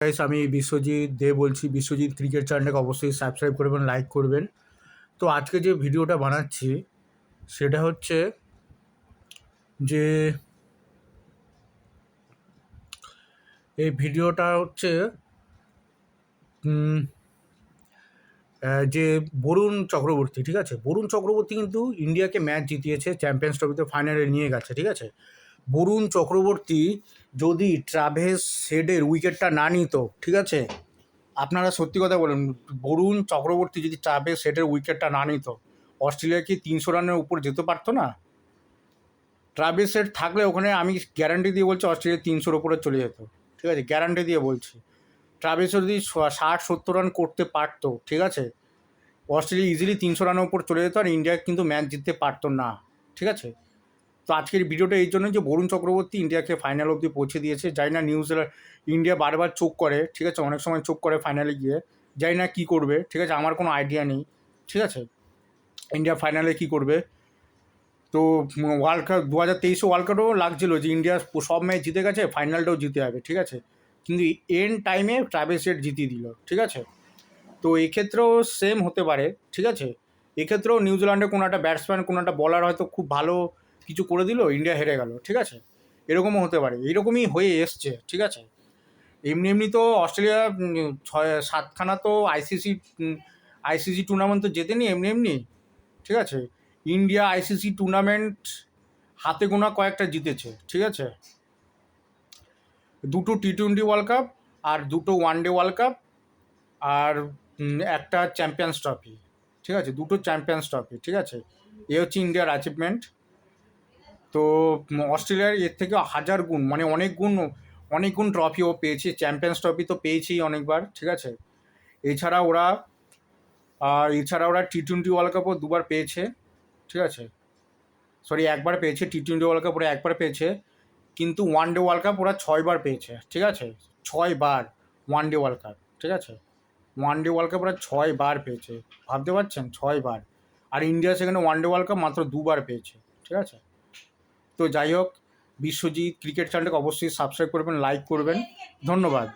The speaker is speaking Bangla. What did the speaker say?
গাইস, আমি বিশ্বজিৎ দে বলছি। বিশ্বজিৎ ক্রিকেট চ্যানেলটাকে অবশ্যই সাবস্ক্রাইব করবেন, লাইক করবেন। তো আজকে যে ভিডিওটা বানাচ্ছি সেটা হচ্ছে যে এই ভিডিওটা হচ্ছে উম, যে বরুণ চক্রবর্তী, ঠিক আছে? বরুণ চক্রবর্তী কিন্তু ইন্ডিয়াকে ম্যাচ জিতিয়েছে, চ্যাম্পিয়ন্স ট্রফিতে ফাইনালে নিয়ে গেছে, ঠিক আছে? বরুণ চক্রবর্তী যদি ট্রাভেস হেডের উইকেটটা না নিত, ঠিক আছে, আপনারা সত্যি কথা বলুন, বরুণ চক্রবর্তী যদি ট্রাভেস হেডের উইকেটটা না নিত, অস্ট্রেলিয়া কি 300 রানের উপর যেতে পারতো না? ট্রাভেস হেড থাকলে ওখানে আমি গ্যারান্টি দিয়ে বলছি অস্ট্রেলিয়া 300-র উপরে চলে যেত, ঠিক আছে? গ্যারান্টি দিয়ে বলছি। ট্রাভেস যদি 60-70 রান করতে পারতো, ঠিক আছে, অস্ট্রেলিয়া ইজিলি 300 রানের উপর চলে যেত আর ইন্ডিয়া কিন্তু ম্যাচ জিততে পারতো না, ঠিক আছে? তো আজকের ভিডিওটা এই জন্য যে বরুণ চক্রবর্তী ইন্ডিয়াকে ফাইনাল অবধি পৌঁছে দিয়েছে। জানি না নিউজিল্যান্ড, ইন্ডিয়া বারবার চোখ করে, ঠিক আছে, অনেক সময় চোখ করে ফাইনালে গিয়ে, জানি না কী করবে, ঠিক আছে, আমার কোনো আইডিয়া নেই, ঠিক আছে, ইন্ডিয়া ফাইনালে কী করবে। তো ওয়ার্ল্ড কাপ 2023 ওয়ার্ল্ড কাপও লাগছিলো যে ইন্ডিয়া সব ম্যাচ জিতে গেছে, ফাইনালটাও জিতে যাবে, ঠিক আছে, কিন্তু এন্ড টাইমে ট্রাভেস হেড জিতিয়ে দিল, ঠিক আছে? তো এক্ষেত্রেও সেম হতে পারে, ঠিক আছে? এক্ষেত্রেও নিউজিল্যান্ডে কোনো একটা ব্যাটসম্যান, কোনো একটা বলার হয়তো খুব ভালো কিছু করে দিল, ইন্ডিয়া হেরে গেল, ঠিক আছে? এরকমও হতে পারে, এইরকমই হয়ে এসছে, ঠিক আছে? এমনি এমনি তো অস্ট্রেলিয়া 6-7খানা তো আইসিসি টুর্নামেন্ট তো জেতেনি এমনি এমনি, ঠিক আছে? ইন্ডিয়া আইসিসি টুর্নামেন্ট হাতে গোনা কয়েকটা জিতেছে, ঠিক আছে? 2টো টি-20 ওয়ার্ল্ড কাপ আর 2টো ওয়ানডে ওয়ার্ল্ড কাপ আর একটা চ্যাম্পিয়ন্স ট্রফি, ঠিক আছে? 2টো চ্যাম্পিয়ন্স ট্রফি, ঠিক আছে? এ হচ্ছে ইন্ডিয়ার অ্যাচিভমেন্ট। তো অস্ট্রেলিয়ার এর থেকে হাজার গুণ, মানে অনেক গুণ ট্রফিও পেয়েছে। চ্যাম্পিয়ন্স ট্রফি তো পেয়েছেই অনেকবার, ঠিক আছে? এছাড়া ওরা টি-20 ওয়ার্ল্ড কাপও 2বার পেয়েছে, ঠিক আছে? সরি, একবার পেয়েছে। টি-20 ওয়ার্ল্ড কাপ ওরা একবার পেয়েছে, কিন্তু ওয়ানডে ওয়ার্ল্ড কাপ ওরা 6বার পেয়েছে, ঠিক আছে? 6বার ওয়ানডে ওয়ার্ল্ড কাপ, ঠিক আছে? ওয়ানডে ওয়ার্ল্ড কাপ ওরা 6বার পেয়েছে, ভাবতে পারছেন? 6বার। আর ইন্ডিয়া সেখানে ওয়ানডে ওয়ার্ল্ড কাপ মাত্র 2বার পেয়েছে, ঠিক আছে? তো যাই হোক, বিশ্বজিৎ ক্রিকেট চ্যানেলটাকে অবশ্যই সাবস্ক্রাইব করবেন, লাইক করবেন। ধন্যবাদ।